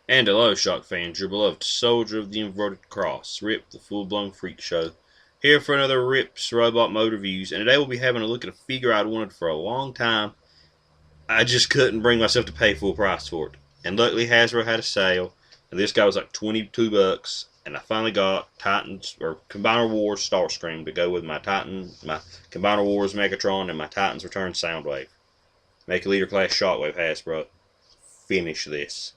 And hello, Shock fans, your beloved soldier of the inverted cross, Rip, the full-blown freak show, here for another Rip's Robot Mode reviews, and today we'll be having a look at a figure I'd wanted for a long time. I just couldn't bring myself to pay full price for it, and luckily Hasbro had a sale, and this guy was like 22 bucks, and I finally got Titans or Combiner Wars Starscream to go with my Combiner Wars Megatron, and my Titans Return Soundwave. Make a leader class Shockwave, Hasbro. Finish this.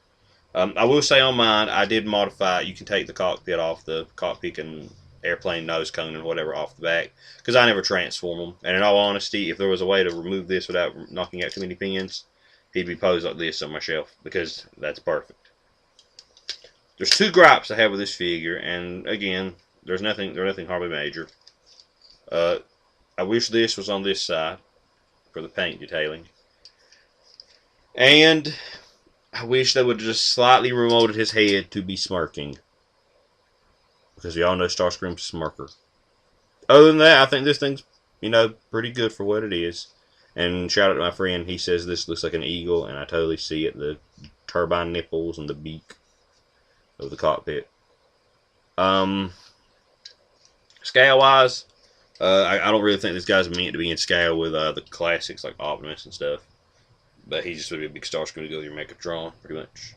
I will say on mine, I did modify it. You can take the cockpit off, the cockpit and airplane nose cone and whatever off the back, because I never transform them. And in all honesty, if there was a way to remove this without knocking out too many pins, he'd be posed like this on my shelf, because that's perfect. There's two gripes I have with this figure, and again, there's nothing hardly major. I wish this was on this side for the paint detailing, and I wish they would have just slightly remolded his head to be smirking. Because we all know Starscream's a smirker. Other than that, I think this thing's, pretty good for what it is. And shout out to my friend, he says this looks like an eagle, and I totally see it. The turbine nipples and the beak of the cockpit. Scale-wise, I don't really think this guy's meant to be in scale with the classics like Optimus and stuff. But he's just going to be a big Starscream to go with your Megatron, pretty much.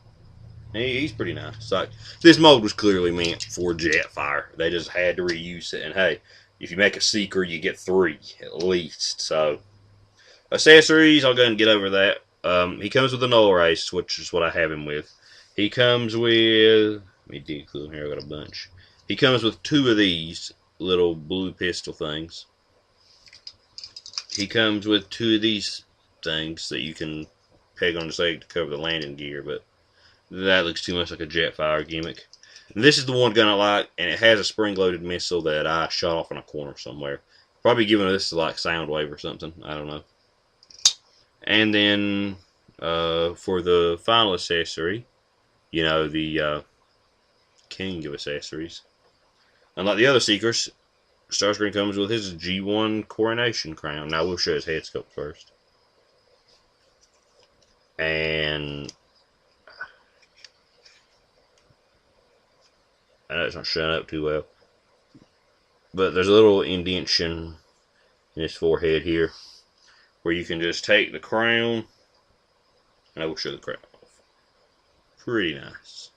He's pretty nice. Like, this mold was clearly meant for Jetfire. They just had to reuse it. And hey, if you make a Seeker, you get 3 at least. So, accessories, I'll go ahead and get over that. He comes with a null race, which is what I have him with. He comes with, let me dig through here, I got a bunch. He comes with 2 of these little blue pistol things. He comes with 2 of these things that you can peg on his leg to cover the landing gear, but that looks too much like a Jetfire gimmick. And this is the one gun I like, and it has a spring-loaded missile that I shot off in a corner somewhere. Probably giving this to like Soundwave or something. I don't know. And then for the final accessory, the king of accessories. Unlike the other Seekers, Starscream comes with his G1 coronation crown. Now we'll show his head sculpt first. And I know it's not showing up too well, but there's a little indentation in his forehead here where you can just take the crown, and I will show the crown off. Pretty nice.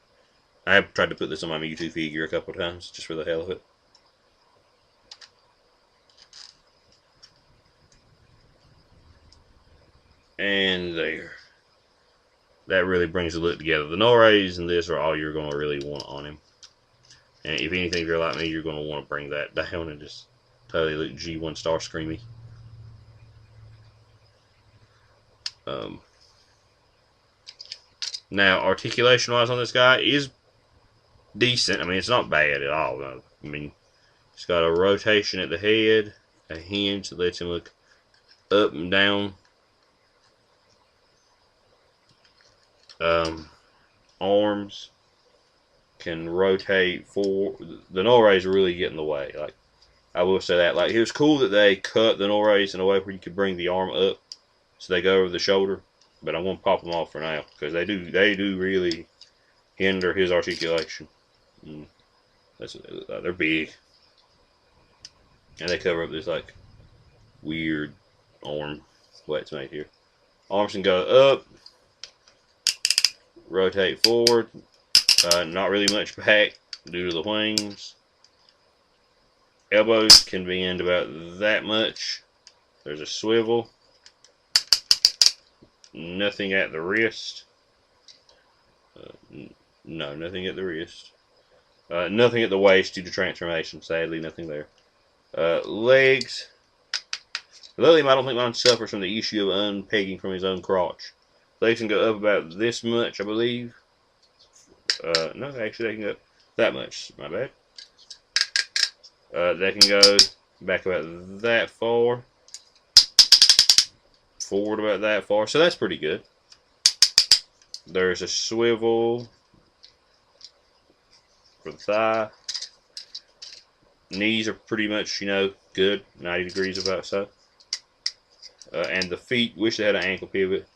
I have tried to put this on my Mewtwo figure a couple times just for the hell of it. And there. That really brings the look together. The null rays and this are all you're going to really want on him. And if anything, if you're like me, you're going to want to bring that down and just totally look G1 Starscreamy. Now, articulation-wise on this guy is decent. I mean, it's not bad at all. I mean, it's got a rotation at the head, a hinge that lets him look up and down. Arms can rotate forward. The null rays really get in the way. Like, I will say that. Like, it was cool that they cut the null rays in a way where you could bring the arm up so they go over the shoulder. But I'm gonna pop them off for now because they do really hinder his articulation. That's what they look like. They're big, and they cover up this like weird arm way it's made here. Arms can go up, rotate forward, not really much back due to the wings. Elbows can be in about that much. There's a swivel. Nothing at the wrist. No, nothing at the wrist. Nothing at the waist due to transformation. Sadly, nothing there. Legs. Luckily, I don't think mine suffers from the issue of unpegging from his own crotch. Legs can go up about this much, I believe. No, actually, they can go up that much. My bad. They can go back about that far. Forward about that far. So that's pretty good. There's a swivel for the thigh. Knees are pretty much, good. 90 degrees about so. And the feet, wish they had an ankle pivot.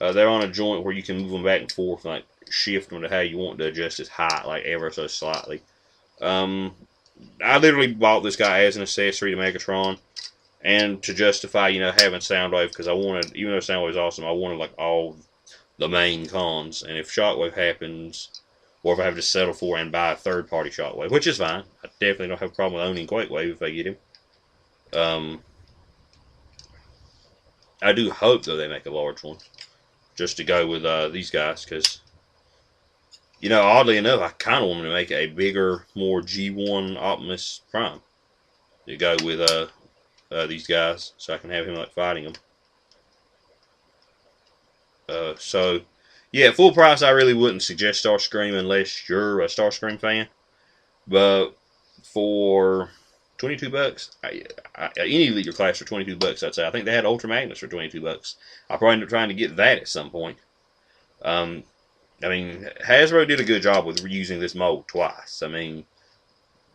They're on a joint where you can move them back and forth like shift them to how you want to adjust his height, like ever so slightly. I literally bought this guy as an accessory to Megatron, and to justify, having Soundwave, because I wanted, even though Soundwave's awesome, I wanted like all the main cons. And if Shockwave happens, or if I have to settle for and buy a third-party Shockwave, which is fine, I definitely don't have a problem with owning Quakewave if I get him. I do hope, though, they make a large one, just to go with these guys, because, oddly enough, I kind of want to make a bigger, more G1 Optimus Prime to go with these guys, so I can have him like fighting them. So, yeah, full price, I really wouldn't suggest Starscream unless you're a Starscream fan. But for $22, any Elite class for $22, I'd say. I think they had Ultra Magnus for $22. I'll probably end up trying to get that at some point. I mean, Hasbro did a good job with reusing this mold twice. I mean,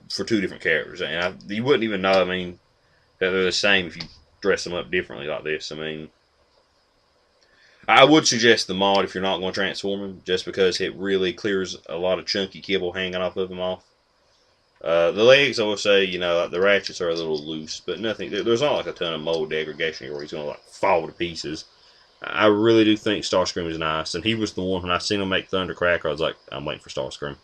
for two different characters, and you wouldn't even know. I mean, that they're the same if you dress them up differently like this. I mean, I would suggest the mod if you're not going to transform him, just because it really clears a lot of chunky kibble hanging off of him off. The legs, I will say, the ratchets are a little loose, but nothing. There's not like a ton of mold degradation where he's going to like fall to pieces. I really do think Starscream is nice, and he was the one when I seen him make Thundercracker. I was like, I'm waiting for Starscream,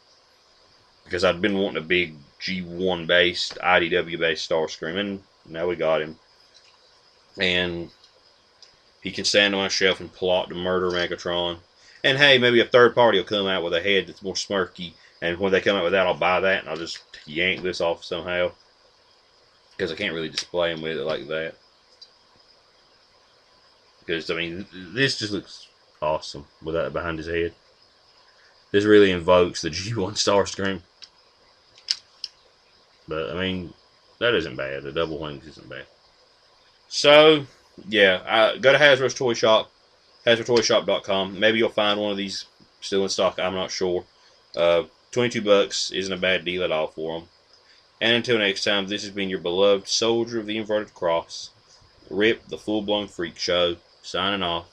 because I'd been wanting a big G1 based, IDW based Starscream, and now we got him. And he can stand on my shelf and plot to murder Megatron. And hey, maybe a third party will come out with a head that's more smirky, and when they come out with that, I'll buy that, and I'll just yank this off somehow, because I can't really display him with it like that. Because, I mean, this just looks awesome with that behind his head. This really invokes the G1 Starscream. But, I mean, that isn't bad. The double wings isn't bad. So, yeah, go to Hasbro's Toy Shop, HasbroToyShop.com. Maybe you'll find one of these still in stock. I'm not sure. $22 isn't a bad deal at all for them. And until next time, this has been your beloved Soldier of the Inverted Cross, Rip the Full-Blown Freak Show, signing off.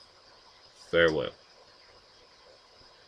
Farewell.